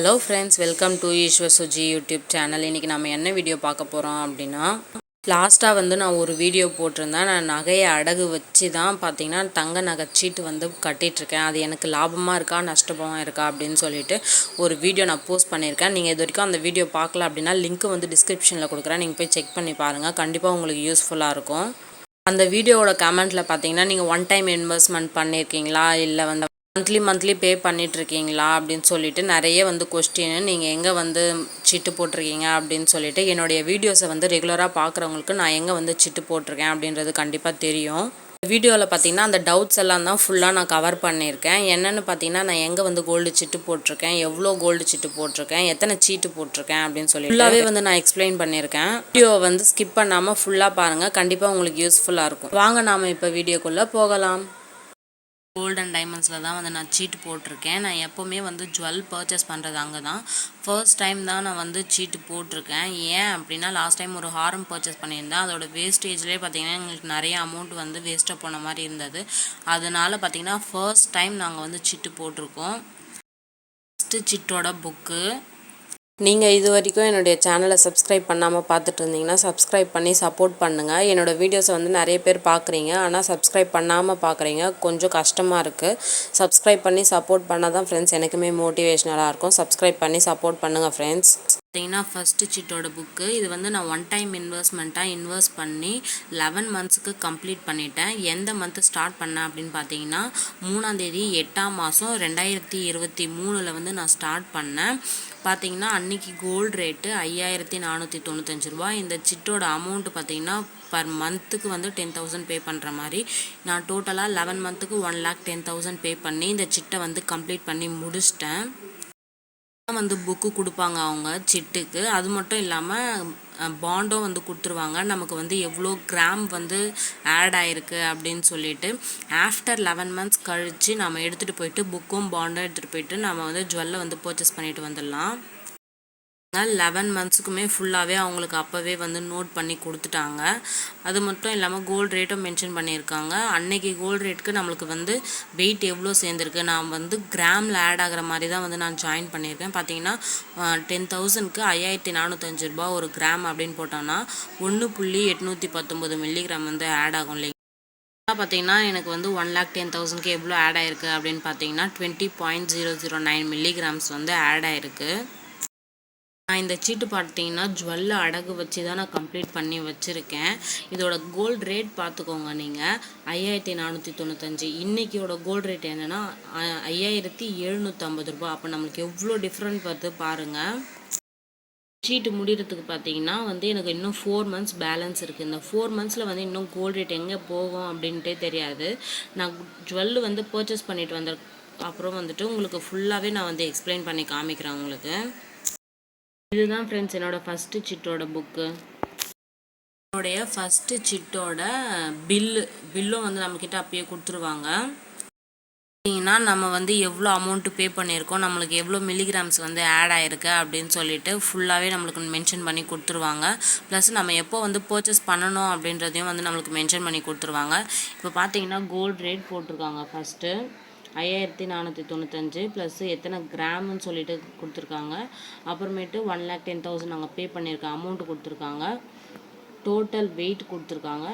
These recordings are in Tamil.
Hello friends, welcome to Eswar Suji YouTube channel. இன்றைக்கி நம்ம என்ன வீடியோ பார்க்க போகிறோம் அப்படின்னா, லாஸ்ட்டாக நான் ஒரு வீடியோ போட்டிருந்தேன். நான் நகையை அடகு வச்சு தான் பார்த்திங்கன்னா தங்க நகை சீட்டு கட்டிகிட்ருக்கேன். அது எனக்கு லாபமாக இருக்கா நஷ்டமாக இருக்கா அப்படின்னு சொல்லிட்டு ஒரு வீடியோ நான் போஸ்ட் பண்ணியிருக்கேன். நீங்கள் இது வரைக்கும் அந்த வீடியோ பார்க்கல அப்படின்னா லிங்க்கு டிஸ்கிரிப்ஷனில் கொடுக்குறேன். நீங்கள் போய் செக் பண்ணி பாருங்கள். கண்டிப்பாக உங்களுக்கு யூஸ்ஃபுல்லாக இருக்கும். அந்த வீடியோவோட கமெண்ட்டில் பார்த்தீங்கன்னா, நீங்கள் ஒன் டைம் இன்வெஸ்ட்மெண்ட் பண்ணியிருக்கீங்களா, இல்லை மந்த்லி பே பண்ணிகிட்ருக்கீங்களா அப்படின்னு சொல்லிட்டு நிறைய கொஸ்டின், நீங்கள் எங்கே சீட்டு போட்டிருக்கீங்க அப்படின்னு சொல்லிட்டு என்னுடைய வீடியோஸை ரெகுலராக பார்க்குறவங்களுக்கு நான் எங்கே சீட்டு போட்டிருக்கேன் அப்படின்றது கண்டிப்பாக தெரியும். வீடியோவில் பார்த்தீங்கன்னா அந்த டவுட்ஸ் எல்லாம் தான் ஃபுல்லாக நான் கவர் பண்ணியிருக்கேன். என்னென்னு பார்த்தீங்கன்னா, நான் எங்கே கோல்டு சீட்டு போட்டிருக்கேன், எவ்வளோ கோல்டு சீட்டு போட்டிருக்கேன், எத்தனை சீட்டு போட்டிருக்கேன் அப்படின்னு சொல்லி ஃபுல்லாகவே நான் எக்ஸ்பிளைன் பண்ணியிருக்கேன். வீடியோ ஸ்கிப் பண்ணாமல் ஃபுல்லாக பாருங்கள். கண்டிப்பாக உங்களுக்கு யூஸ்ஃபுல்லாக இருக்கும். வாங்க நாம் இப்போ வீடியோக்குள்ளே போகலாம். கோல்ட் அண்ட் டைமண்ட்ஸில் தான் நான் சீட்டு போட்டிருக்கேன். நான் எப்போவுமே ஜுவல் பர்ச்சேஸ் பண்ணுறது அங்கே தான். ஃபர்ஸ்ட் டைம் தான் நான் சீட்டு போட்டிருக்கேன். ஏன் அப்படின்னா, லாஸ்ட் டைம் ஒரு ஹாரம் பர்ச்சேஸ் பண்ணியிருந்தேன். அதோட வேஸ்டேஜ்லேயே பார்த்தீங்கன்னா எங்களுக்கு நிறைய அமௌண்ட் வேஸ்ட்டாக போன மாதிரி இருந்தது. அதனால் பார்த்தீங்கன்னா ஃபர்ஸ்ட் டைம் நாங்கள் சீட்டு போட்டிருக்கோம். ஃபஸ்ட்டு சீட்டோட புக்கு. நீங்கள் இது வரைக்கும் என்னுடைய சேனலை சப்ஸ்கிரைப் பண்ணாமல் பார்த்துட்டு இருந்தீங்கன்னா சப்ஸ்கிரைப் பண்ணி சப்போர்ட் பண்ணுங்கள். என்னோடய வீடியோஸை நிறைய பேர் பார்க்குறீங்க, ஆனால் சப்ஸ்கிரைப் பண்ணாமல் பார்க்குறீங்க. கொஞ்சம் கஷ்டமாக இருக்குது. சப்ஸ்கிரைப் பண்ணி சப்போர்ட் பண்ணால் தான் ஃப்ரெண்ட்ஸ் எனக்குமே மோட்டிவேஷ்னலாக இருக்கும். சப்ஸ்கிரைப் பண்ணி சப்போர்ட் பண்ணுங்கள் ஃப்ரெண்ட்ஸ். பார்த்தீங்கன்னா ஃபஸ்ட்டு சீட்டோட புக்கு. இது நான் ஒன் டைம் இன்வெஸ்ட்மெண்ட்டாக இன்வெஸ்ட் பண்ணி 11 மந்த்ஸுக்கு கம்ப்ளீட் பண்ணிட்டேன். எந்த மந்த்து ஸ்டார்ட் பண்ணேன் அப்படின்னு பார்த்தீங்கன்னா, 3ஆம் தேதி 8ஆம் மாதம் 2023 நான் ஸ்டார்ட் பண்ணேன். பார்த்தீங்கன்னா அன்றைக்கி கோல்டு ரேட்டு 5495 ரூபா. இந்த சிட்டோட அமௌண்ட்டு பார்த்தீங்கன்னா பர் மந்த்துக்கு 10,000 பே பண்ணுற மாதிரி. நான் டோட்டலாக 11 மந்த்துக்கு 1,10,000 பே பண்ணி இந்த சிட்டை கம்ப்ளீட் பண்ணி முடிச்சிட்டேன். புக்கு கொடுப்பாங்க அவங்க சிட்டுக்கு. அது மட்டும் இல்லாமல் பாண்டும் கொடுத்துருவாங்க. நமக்கு எவ்வளோ கிராம் ஆட் ஆகிருக்கு அப்படின்னு சொல்லிட்டு ஆஃப்டர் 11 மந்த்ஸ் கழித்து நம்ம எடுத்துகிட்டு போயிட்டு புக்கும் பாண்டும் எடுத்துகிட்டு போயிட்டு நம்ம ஜுவல்லை பர்ச்சேஸ் பண்ணிட்டு வந்துடலாம். 11 மந்த்ஸுக்குமே ஃபுல்லாகவே அவங்களுக்கு அப்போவே நோட் பண்ணி கொடுத்துட்டாங்க. அது மட்டும் இல்லாமல் கோல்டு ரேட்டும் மென்ஷன் பண்ணியிருக்காங்க. அன்னைக்கு கோல்டு ரேட்டுக்கு நம்மளுக்கு வெயிட் எவ்வளோ சேர்ந்துருக்கு, நான் கிராமில் ஆட் ஆகிற மாதிரி தான் நான் ஜாயின் பண்ணியிருக்கேன். பார்த்தீங்கன்னா 10,000க்கு 5,405 ரூபா ஒரு கிராம் அப்படின்னு போட்டோன்னா 1.819 மில்லிகிராம் ஆட் ஆகும் இல்லைங்க. பார்த்தீங்கன்னா எனக்கு 1,10,000க்கு எவ்வளோ ஆட் ஆயிருக்கு அப்படின்னு பார்த்தீங்கன்னா 20.009 மில்லிகிராம்ஸ் ஆட் ஆயிருக்கு. நான் இந்த சீட்டு பார்த்தீங்கன்னா ஜுவல்ல அடகு வச்சு தான் நான் கம்ப்ளீட் பண்ணி வச்சுருக்கேன். இதோட கோல்டு ரேட் பார்த்துக்கோங்க நீங்கள், 5,495. இன்றைக்கியோட கோல்டு ரேட் என்னென்னா 5,750 ரூபா. அப்போ நம்மளுக்கு எவ்வளோ டிஃப்ரெண்ட் வருது பாருங்கள். சீட்டு முடிகிறதுக்கு பார்த்தீங்கன்னா எனக்கு இன்னும் 4 மந்த்ஸ் பேலன்ஸ் இருக்குது. இந்த 4 மந்த்ஸில் இன்னும் கோல்டு ரேட் எங்கே போகும் அப்படின்ட்டே தெரியாது. நான் ஜுவல்லு பர்ச்சேஸ் பண்ணிட்டு வந்த அப்புறம் உங்களுக்கு ஃபுல்லாகவே நான் எக்ஸ்பிளைன் பண்ணி காமிக்கிறேன் உங்களுக்கு. இதுதான் ஃப்ரெண்ட்ஸ் என்னோடய ஃபஸ்ட்டு சிட்டோட புக்கு. என்னுடைய ஃபஸ்ட்டு சிட்டோட பில்லும் நம்மக்கிட்ட அப்பயே கொடுத்துருவாங்க. பார்த்தீங்கன்னா நம்ம எவ்வளோ அமௌண்ட்டு பே பண்ணியிருக்கோம், நம்மளுக்கு எவ்வளோ மில்லிகிராம்ஸ் ஆட் ஆகிருக்கு அப்படின்னு சொல்லிட்டு ஃபுல்லாகவே நம்மளுக்கு மென்ஷன் பண்ணி கொடுத்துருவாங்க. ப்ளஸ் நம்ம எப்போ பர்ச்சேஸ் பண்ணணும் அப்படின்றதையும் நம்மளுக்கு மென்ஷன் பண்ணி கொடுத்துருவாங்க. இப்போ பார்த்தீங்கன்னா கோல்டு ரேட் போட்டிருக்காங்க. ஃபஸ்ட்டு 5,495 ப்ளஸ் எத்தனை கிராம்னு சொல்லிட்டு கொடுத்துருக்காங்க. அப்புறமேட்டு 1,10,000 நாங்கள் பே பண்ணியிருக்கோம் அமௌண்ட்டு கொடுத்துருக்காங்க. டோட்டல் வெயிட் கொடுத்துருக்காங்க,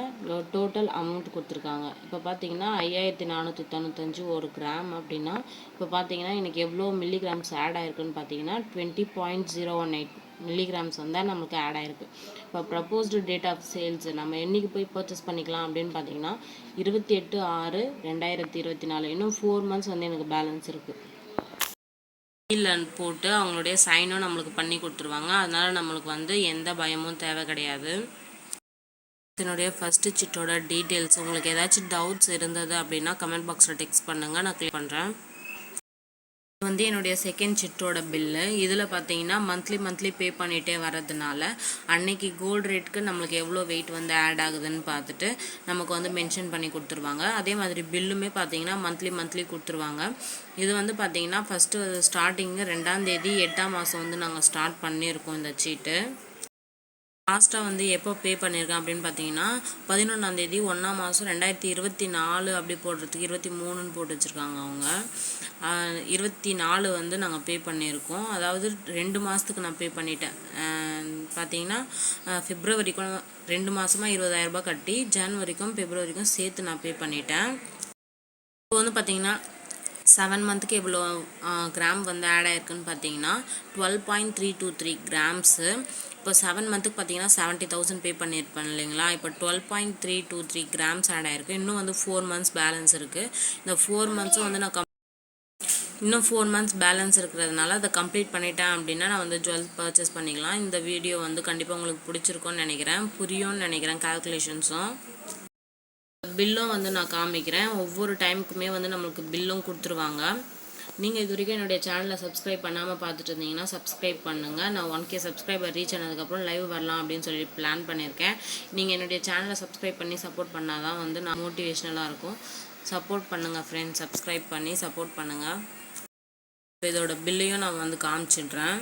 டோட்டல் அமௌண்ட் கொடுத்துருக்காங்க. இப்போ பார்த்தீங்கன்னா 5,495 ஒரு கிராம் அப்படின்னா இப்போ பார்த்தீங்கன்னா எனக்கு எவ்வளோ மில்லிகிராம்ஸ் ஆட் ஆயிருக்குன்னு பார்த்தீங்கன்னா 20.018 மில்லிகிராம்ஸ் நம்மளுக்கு ஆட் ஆயிருக்கு. இப்போ ப்ரப்போஸ்டு டேட் ஆஃப் சேல்ஸ் நம்ம என்றைக்கு போய் பர்ச்சேஸ் பண்ணிக்கலாம் அப்படின்னு பார்த்தீங்கன்னா 28/6/2024. இன்னும் 4 மந்த்ஸ் எனக்கு பேலன்ஸ் இருக்குது. சீல் போட்டு அவங்களுடைய சைனும் நம்மளுக்கு பண்ணி கொடுத்துருவாங்க. அதனால் நம்மளுக்கு எந்த பயமும் தேவை கிடையாது. என்னுடைய ஃபஸ்ட்டு சிட்டோட டீட்டெயில்ஸ் உங்களுக்கு ஏதாச்சும் டவுட்ஸ் இருந்தது அப்படின்னா கமெண்ட் பாக்ஸில் டெக்ஸ்ட் பண்ணுங்கள், நான் கிளிக் பண்ணுறேன். என்னுடைய செகண்ட் சிட்டோட பில்லு. இதில் பார்த்தீங்கன்னா மந்த்லி பே பண்ணிகிட்டே வரதுனால அன்னைக்கு கோல்டு ரேட்டுக்கு நம்மளுக்கு எவ்வளோ வெயிட் ஆட் ஆகுதுன்னு பார்த்துட்டு நமக்கு மென்ஷன் பண்ணி கொடுத்துருவாங்க. அதே மாதிரி பில்லுமே பார்த்தீங்கன்னா மந்த்லி கொடுத்துருவாங்க. இது பார்த்தீங்கன்னா ஃபஸ்ட்டு ஸ்டார்டிங்கு 2ஆம் தேதி 8ஆம் மாதம் நாங்கள் ஸ்டார்ட் பண்ணியிருக்கோம் இந்த சீட்டு. லாஸ்ட்டாக வந்து எப்போ பே பண்ணியிருக்கேன் அப்படின்னு பார்த்தீங்கன்னா 11ஆம் தேதி 1ஆம் மாதம் 2024 அப்படி போடுறதுக்கு 23ன்னு போட்டு வச்சுருக்காங்க அவங்க. 24 வந்து நாங்கள் பே பண்ணியிருக்கோம். அதாவது 2 மாதத்துக்கு நான் பே பண்ணிட்டேன். பார்த்தீங்கன்னா பிப்ரவரிக்கும் 2 மாதமாக 20,000 கட்டி ஜனவரிக்கும் பிப்ரவரிக்கும் சேர்த்து நான் பே பண்ணிட்டேன். இப்போ வந்து பார்த்தீங்கன்னா 7 மந்த்துக்கு எவ்வளோ கிராம் வந்து ஆட் ஆயிருக்குன்னு பார்த்தீங்கன்னா 12.323 கிராம்ஸு. இப்போ 7 மந்த்துக்கு பார்த்தீங்கன்னா 70,000 பே பண்ணியிருப்பேன் இல்லைங்களா. இப்போ 12.323 கிராம்ஸ் ஆட் ஆயிருக்கு. இன்னும் வந்து 4 மந்த்ஸ் பேலன்ஸ் இருக்குது. இந்த 4 மந்த்ஸும் வந்து நான் இன்னும் 4 மந்த்ஸ் பேலன்ஸ் இருக்கிறதுனால அதை கம்ப்ளீட் பண்ணிட்டேன் அப்படின்னா நான் வந்து ஜுவல் பர்ச்சேஸ் பண்ணிக்கலாம். இந்த வீடியோ வந்து கண்டிப்பாக உங்களுக்கு பிடிச்சிருக்கும்னு நினைக்கிறேன், புரியும்னு நினைக்கிறேன் கால்குலேஷன்ஸும். பில்லும் வந்து நான் காமிக்கிறேன். ஒவ்வொரு டைமுக்குமே வந்து நம்மளுக்கு பில்லும் கொடுத்துருவாங்க. நீங்கள் இது வரைக்கும் என்னுடைய சேனலை சப்ஸ்கிரைப் பண்ணாமல் பார்த்துட்டு இருந்தீங்கன்னா சப்ஸ்கிரைப் பண்ணுங்கள். நான் 1K சப்ஸ்கிரைபர் ரீச் ஆனதுக்கப்புறம் லைவ் வரலாம் அப்படின்னு சொல்லி பிளான் பண்ணியிருக்கேன். நீங்கள் என்னுடைய சேனலை சப்ஸ்கிரைப் பண்ணி சப்போர்ட் பண்ணால் தான் வந்து நான் மோட்டிவேஷ்னலாக இருக்கும். சப்போர்ட் பண்ணுங்கள் ஃப்ரெண்ட்ஸ், சப்ஸ்கிரைப் பண்ணி சப்போர்ட் பண்ணுங்கள். இதோட பில்லையும் நான் வந்து காமிச்சிடுறேன்.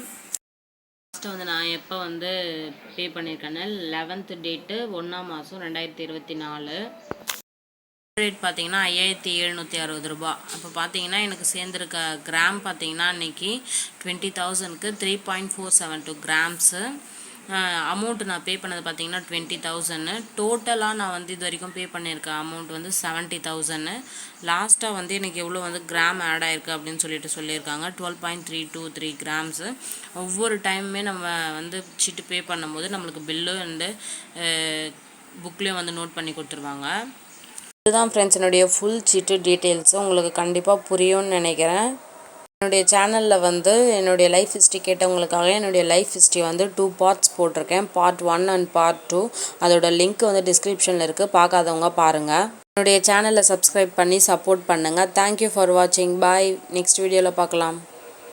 ஃபஸ்ட்டு வந்து நான் எப்போ வந்து பே பண்ணியிருக்கேன்னு 11th டேட்டு 1ஆம் மாதம் 2024. ரேட் பார்த்தீங்கன்னா 5,760 ரூபா. அப்போ பார்த்தீங்கன்னா எனக்கு சேர்ந்துருக்க கிராம் பார்த்தீங்கன்னா அன்றைக்கி 20,000க்கு 3.472 கிராம்ஸு. அமௌண்ட்டு நான் பே பண்ணது பார்த்தீங்கன்னா 20,000. டோட்டலாக நான் வந்து இது வரைக்கும் பே பண்ணியிருக்கேன் அமௌண்ட் வந்து 70,000. லாஸ்ட்டாக வந்து எனக்கு எவ்வளோ வந்து கிராம் ஆட் ஆயிருக்கு அப்படின்னு சொல்லியிருக்காங்க 12.323 கிராம்ஸு. ஒவ்வொரு டைமுமே நம்ம வந்து சீட்டு பே பண்ணும்போது நம்மளுக்கு பில்லு வந்து புக்லேயும் வந்து நோட் பண்ணி கொடுத்துருவாங்க. இதுதான் ஃப்ரெண்ட்ஸ் என்னுடைய ஃபுல் சீட்டு டீட்டெயில்ஸு. உங்களுக்கு கண்டிப்பாக புரியும்னு நினைக்கிறேன். என்னுடைய சேனலில் வந்து என்னுடைய லைஃப் ஹிஸ்ட்ரி கேட்டவங்களுக்காக என்னுடைய லைஃப் ஹிஸ்ட்ரி வந்து 2 பார்ட்ஸ் போட்டிருக்கேன். Part 1 and part 2. அதோட லிங்க் வந்து டிஸ்கிரிப்ஷனில் இருக்குது, பார்க்காதவங்க பாருங்கள். என்னுடைய சேனலை சப்ஸ்கிரைப் பண்ணி சப்போர்ட் பண்ணுங்கள். தேங்க்யூ ஃபார் வாட்சிங். பாய். நெக்ஸ்ட் வீடியோவில் பார்க்கலாம்.